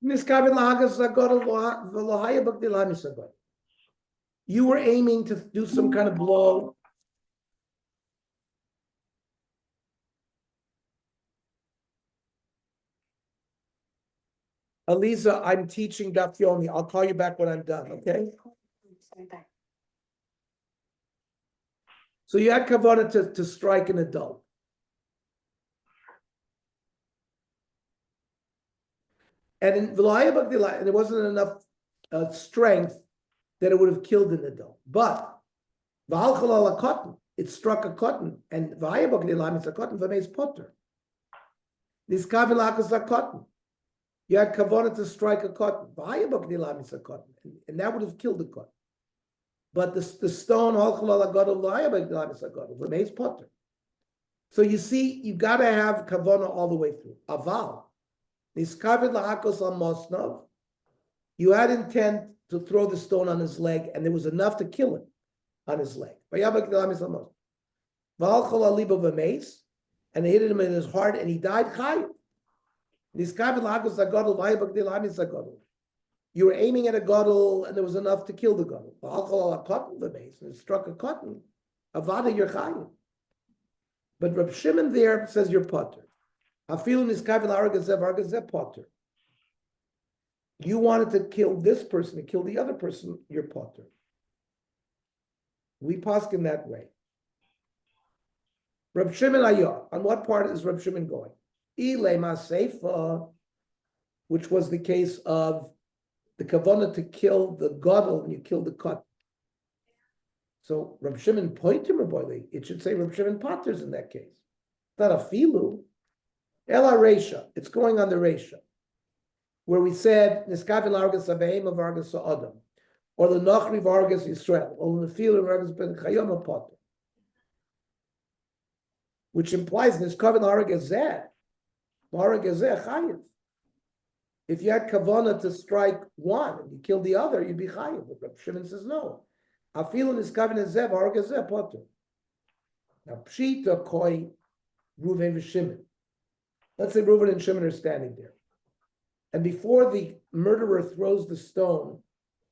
You were aiming to do some kind of blow. Aliza, I'm teaching Daf Yomi. I'll call you back when I'm done, okay? So you had kavanah to strike an adult. And in and there wasn't enough strength that it would have killed an adult. But it struck a cotton, and it's a cotton v'meis potter. This kavilakas a cotton. You had kavanah to strike a cotton, and that would have killed the cotton. But the stone v'meis potter. So you see, you got to have kavanah all the way through. Aval. You had intent to throw the stone on his leg, and there was enough to kill him on his leg. And it hit him in his heart, and he died. You were aiming at a gadol, and there was enough to kill the gadol. And it struck a cotton. Avada, you're chayim. But Reb Shimon there says you're potter. You wanted to kill this person, to kill the other person, you're potter. We paskin that way. Reb Shimon Ayah, on what part is Reb Shimon going? Ilema Seifa, which was the case of the kavanah to kill the gadol and you kill the cut. So Reb Shimon pointed him, it should say Reb Shimon potters in that case. It's not a filu. Ela Reisha, it's going on the Reisha, where we said Niskavin Largas Abeim of Argas Adam, or the Nachri Vargas Yisrael, or the field of Argas Ben Chayom Potter, which implies Niskavin Largas Zeh, Largas Zeh Chayiv. If you had kavanah to strike one and you killed the other, you'd be chayiv. But Reb Shimon says no. Afilu Niskavin Zeh Vargas Zeh Potter. Now Pshita Koi Ruven v'Shimon. Let's say Reuven and Shimon are standing there. And before the murderer throws the stone,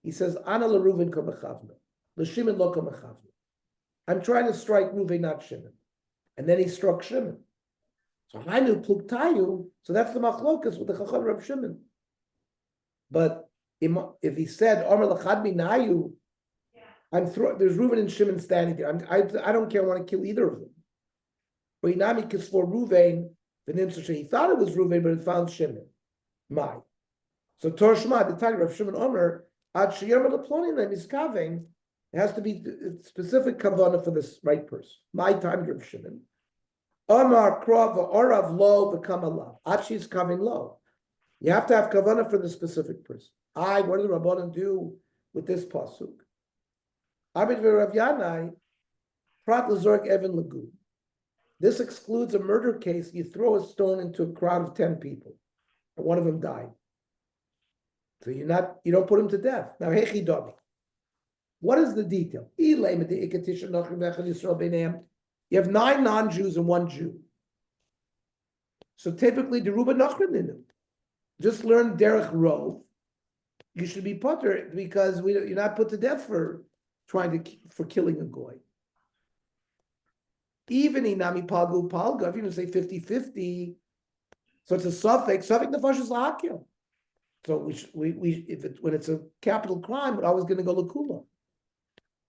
he says, Ana la Reuven ko mechavna, la Shimon lo ko mechavna. I'm trying to strike Reuven, not Shimon. And then he struck Shimon. So Hainu pluktayu, so that's the machlokas with the Chacham Reb Shimon. But if he said, Omer lachad minayu, there's Reuven and Shimon standing there. I don't care, I want to kill either of them. But Inami kis for Reuven, he thought it was Reuven, but it found Shimon. My. So Torah Shema, the time of Shimon Omer, Ad Shiyam Laplonim is kaving. It has to be specific kavanah for this right person. My time of Shimon. Omar Krav Orav Lo become alav. Ad she's kaving low. You have to have kavanah for the specific person. What do the Rabbanan do with this pasuk? Abid v'Rav Yanai, Prat Lazork Evan Lagu. This excludes a murder case. You throw a stone into a crowd of 10 people, and one of them died. So you don't put him to death. Now, Hechi Domi. What is the detail? You have 9 non-Jews and 1 Jew. So typically, Deruba Nachrim Ninu. Just learn Derech Rov. You should be potter because you're not put to death for killing a goy. Even Inami Palgu Palga, if you say 50-50, so it's a suffix nefesh is lahakil. So when it's a capital crime, we're always going to go lakula.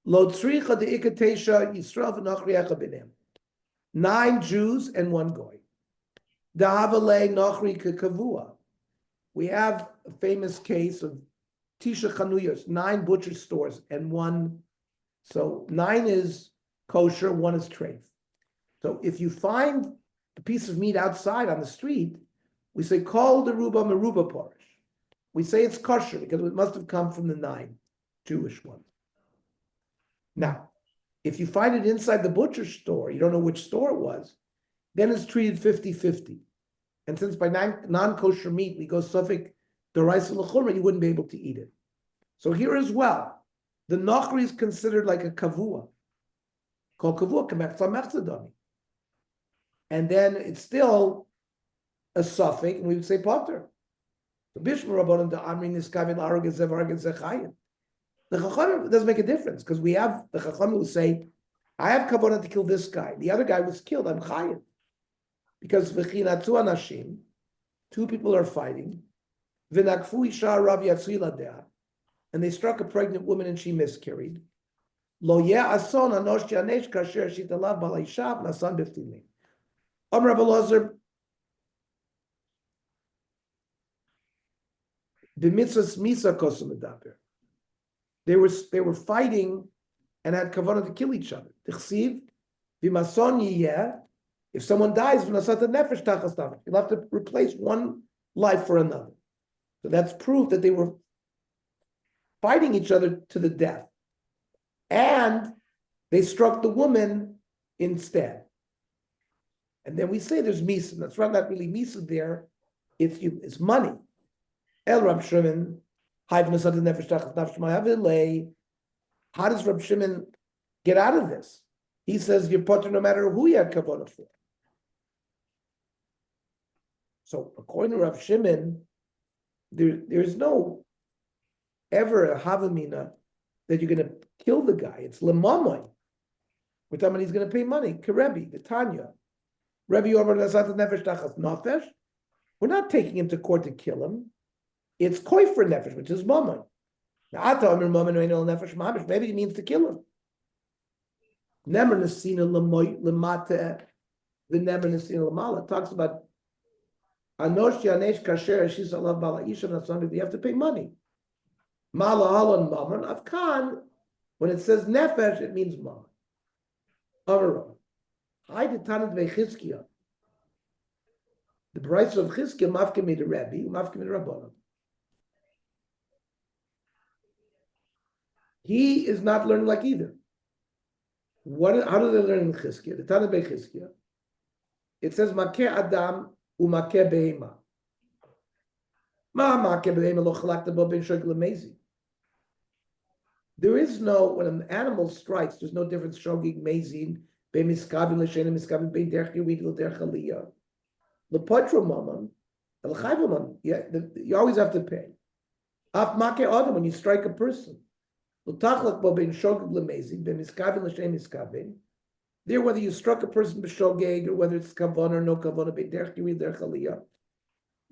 Lo tzricha de ikatesha Yisrael v'nachriacha b'nem. 9 Jews and 1 goy. Dahavale nachri kavua. We have a famous case of Tisha Chanuyos, 9 butcher stores and 1. So 9 is kosher, 1 is treif. So if you find a piece of meat outside on the street, we say, call the Ruba Meruba Parish. We say it's kosher because it must have come from the 9 Jewish ones. Now, if you find it inside the butcher store, you don't know which store it was, then it's treated 50-50. And since by non-kosher meat, we go suffik d'oraisa l'chumra, you wouldn't be able to eat it. So here as well, the nachri is considered like a kavua. Called kavua, kamech tzamech. And then it's still a suffix, and we would say potter. So Bishma Rabbanon the Amri Niskavin Arag Ezev Arag Ezeh Chayim. The Chachamim doesn't make a difference because we have the Chachamim who say, I have kavanah to kill this guy. The other guy was killed. I'm Chayim. Because V'chinatzu Anashim, two people are fighting. V'nakfu Isha Rav Yatzui Ladeh, and they struck a pregnant woman and she miscarried. Lo yeh ason anosh yanesh kasher shitalav balaishav nasan b'ftimi. Amar Rabbi Elazar b'mitzvahs misa kosum medaber. They were fighting and had kavanah to kill each other. Tichsiv v'mason yiyeh. If someone dies, v'nasat nefesh tachas nefesh. You'll have to replace one life for another. So that's proof that they were fighting each other to the death. And they struck the woman instead. And then we say there's misa. That's not really misa there. It's money. El Rab Shimon, how does Rab Shimon get out of this? He says you're potter no matter who you had kavanah for. So according to Rab Shimon, there's no ever a havamina that you're going to kill the guy. It's lemamai. We're talking about he's going to pay money. Kerebi, the Tanya. Rebbe Yomer Nasat Nefesh Tachas Nafesh. We're not taking him to court to kill him. It's koi for nefesh, which is mamai. Maybe he means to kill him. Nemer Nesina Lemate, the Nemer Nesina Lemala talks about Anosh Yanesh Kasher Shis Allah Bala Isha Nasan. You have to pay money. Mala Halon Mammon of Khan. When it says nefesh, it means mammon. Avaron. I did Tanit Vechizkiya. The price of Chizkiya mafkemi to Rebbe, mafkemi to Rabbanon. He is not learning like either. How do they learn in Chizkiya? The Tanit Vechizkiya. It says Makeh Adam uMakeh Behema. Ma Makeh Behema lo chalakta bo ben shogeg lemezi. There is no, when an animal strikes, there's no difference. Shogig, mezin, be miskavin l'shenim miskavin be derech yewid l'derech aliyah. L'potro mammon, l'chayv mammon. You always have to pay. Af make adam, when you strike a person. L'tachlak bo ben shogig l'mezin, be miskavin l'shenim miskavin. There, whether you struck a person b'shogeg or whether it's kavan or no kavan, be derech yewid derech aliyah,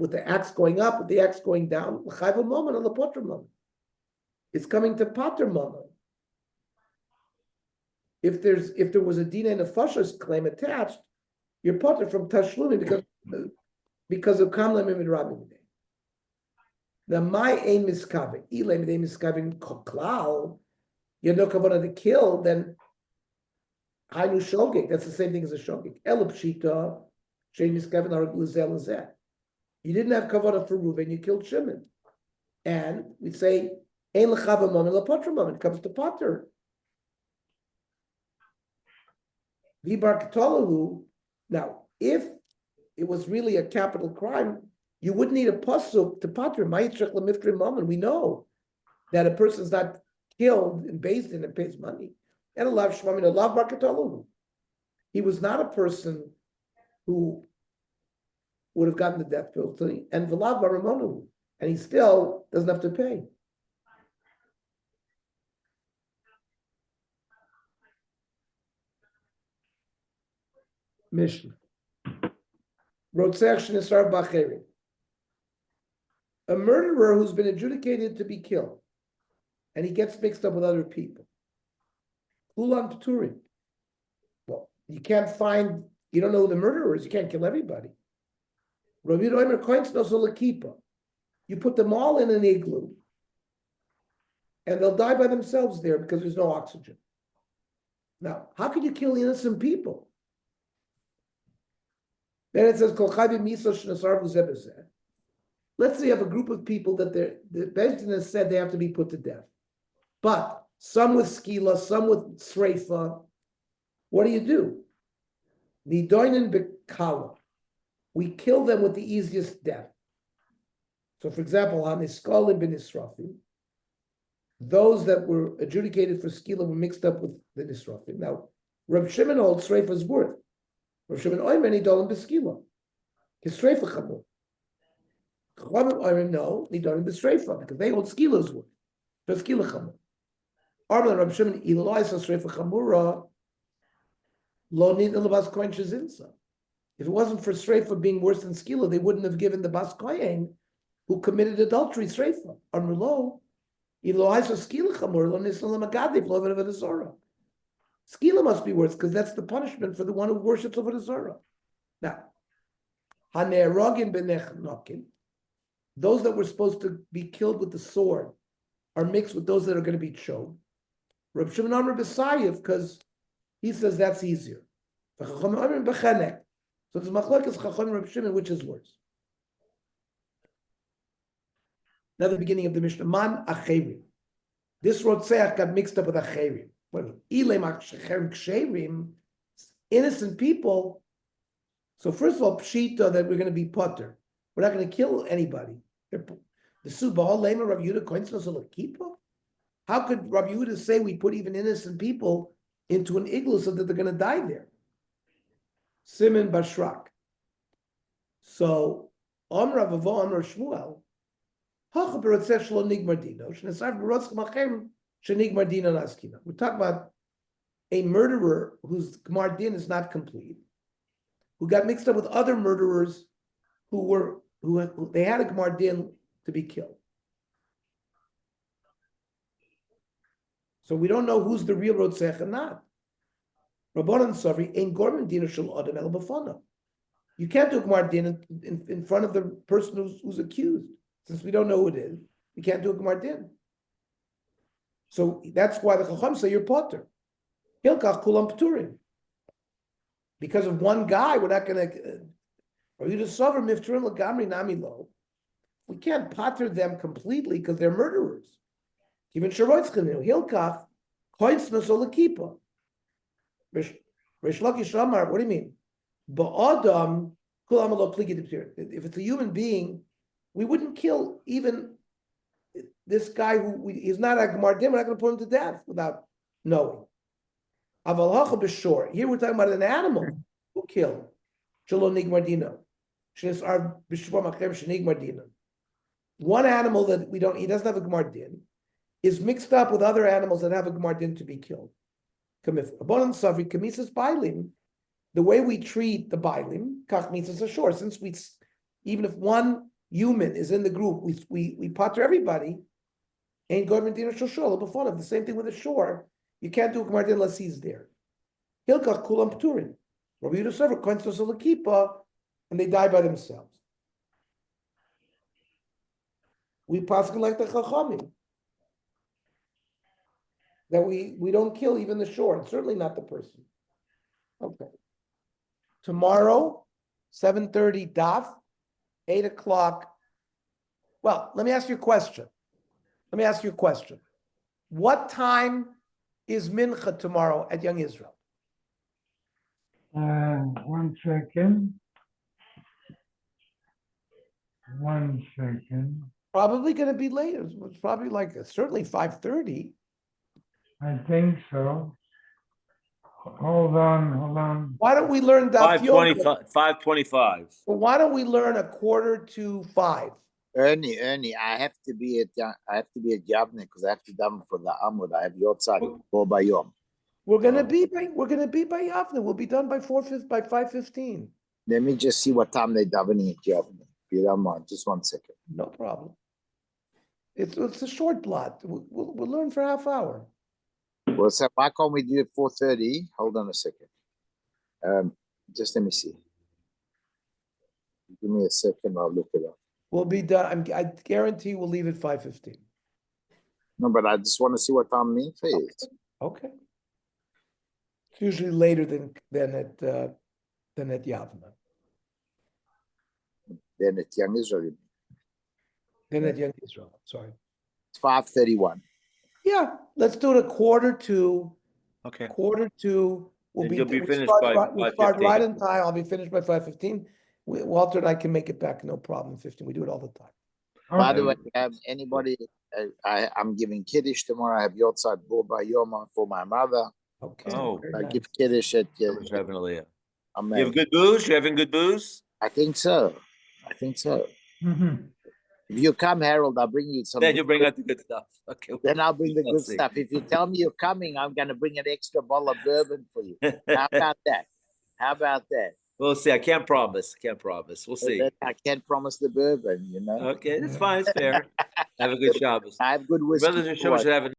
with the axe going up, with the axe going down, l'chayv mammon and l'potro mammon. It's coming to pater mama. If there was a dina and a fashas claim attached, you're pater from tashlumi because of kamla mimid rabbi. Now my aim is kavin. Ilay midei miskavin klal. You know kavanah to kill. Then hainu shogeg. That's the same thing as a shogeg. Elab shita shein miskavin arag l'zeh l'zeh. You didn't have kavanah for Reuven. You killed Shimon, and we say. It comes to Potter. Now, if it was really a capital crime, you wouldn't need a pasuk to Potter. We know that a person's not killed and based in and pays money. And he was not a person who would have gotten the death penalty, and he still doesn't have to pay. Mishnah. A murderer who's been adjudicated to be killed, and he gets mixed up with other people. Kulan Pturim. Well, you don't know who the murderer is, you can't kill everybody. You put them all in an igloo, and they'll die by themselves there because there's no oxygen. Now, how can you kill innocent people? Then it says, let's say you have a group of people that the Beis Din has said they have to be put to death. But some with skila, some with sreifa. What do? Nidoinen bekala. We kill them with the easiest death. So for example, hamiskalim ben nisrafim, those that were adjudicated for skila were mixed up with the nisrafim. Now, Reb Shimon holds sreifa's worth. Rav Shimon Oimeni Dolan Beskila. His Streifa Chabur. No, Nidorim b'Sreifa, because they hold Skila's word. So Skila Chamur. Arba Rabbi Shimon, Ilo Isa Sreifa Chamura, Lo Nid Elabas Kohen Shezinsa. If it wasn't for Sreifa being worse than Skila, they wouldn't have given the Bas Kohen who committed adultery Sreifa. Armulo, Ilo Isa Skila Chamura, Lo Nisla Magadiv, Lo Avodah Zarah. Skila must be worse because that's the punishment for the one who worships Avodah Zarah. Now, Hane'erogin B'nechnokin, those that were supposed to be killed with the sword are mixed with those that are going to be choked. Reb Shimon Amar B'Sayev, because he says that's easier. So it's machlokes Chacham and Reb Shimon, which is worse. Now the beginning of the Mishnah, Man Acherim. This Rotzeach got mixed up with Acherim. Innocent people. So first of all, Pshita that we're going to be potter. We're not going to kill anybody. The Subal Lema Rabbi Yehuda Koinznos Alakipa. How could Rabbi Yehuda say we put even innocent people into an igloo so that they're going to die there? Simon Bashrak. So Amr Avavo Amr Shmuel. We're talking about a murderer whose Gmar Din is not complete, who got mixed up with other murderers who they had a Gmar Din to be killed. So we don't know who's the real Rotzech and not. Rabbanan Savri ain't Gorman Dina Shal Adam El Bafana. You can't do Gmar Din in front of the person who's accused. Since we don't know who it is, we can't do a Gmar Din. So that's why the Chacham say you're potter. Hilkach kulam p'turim. Because of one guy, we're not going to. Or you just suffer mifturim lagamri nami lo. We can't potter them completely because they're murderers. Even sharoitzchenu hilkach kointznos olakipa. Rish Lakish Amar. What do you mean? Ba'adam kulam lo pligi d'p'turim. If it's a human being, we wouldn't kill even this guy he's not a Gmar Din. We're not going to put him to death without knowing. Aval b'shor. Here we're talking about an animal who killed. Shelo nigmar dina. Shnesar b'shvar machem shenigmar dina. One animal that he doesn't have a Gmar Din, is mixed up with other animals that have a Gmar Din to be killed. The way we treat the bailim, kach mitzvahs ashor. Since even if one human is in the group, we potter everybody. Ain't government dinner shoshol before the same thing with the shore. You can't do a Gmar Din unless he's there. Hilkach kulam pturin. Rabbi Yehuda Sofer kointznos alakipa, and they die by themselves. We paskin like the Chachamim that we don't kill even the shore, and certainly not the person. Okay. Tomorrow, 7:30 Daf, 8 o'clock. Well, let me ask you a question. What time is Mincha tomorrow at Young Israel? 1 second. 1 second. Probably going to be later. It's probably certainly 5:30. I think so. Hold on. Why don't we learn Daf Yomi? 5:25. Well, why don't we learn 4:45? Ernie, I have to be at Yavne because I have to daven for the Amud. I have Yotzat for Bayom. We're gonna be by Yavne. We'll be done by 5:15. Let me just see what time they davening at Yavne. If you don't mind, just 1 second. No problem. It's a short blot. We'll learn for half hour. Well, so why can't we do it 4:30? Hold on a second. Just let me see. Give me a second. I'll look it up. We'll be done. I guarantee we'll leave at 5:15. No, but I just want to see what time means is. Okay. It's usually later than at Yavna. Then at Young Israel. Then at Young Israel. Sorry. It's 5:31. Yeah, let's do it 1:45. Okay. 1:45. You'll be finished by we'll start 5:15. right on time. I'll be finished by 5:15. Walter and I can make it back, no problem. 15. We do it all the time. By the way, anybody? I'm giving Kiddush tomorrow. I have Yotzat Bo Bayom for my mother. Okay. Oh, very I give Kiddush at. You have good booze? You having good booze? I think so. Mhm. If you come, Harold, I'll bring you some. Then you bring out the good stuff. Okay. Then I'll bring the We'll good see. stuff. If you tell me you're coming, I'm going to bring an extra bottle of bourbon for you. How about that? How about that? We'll see. I can't promise. Can't promise. We'll see. I can't promise the bourbon, you know. Okay, that's fine. It's fair. Have a good Shabbos. I have good whiskey. Brothers and Shabbos should have a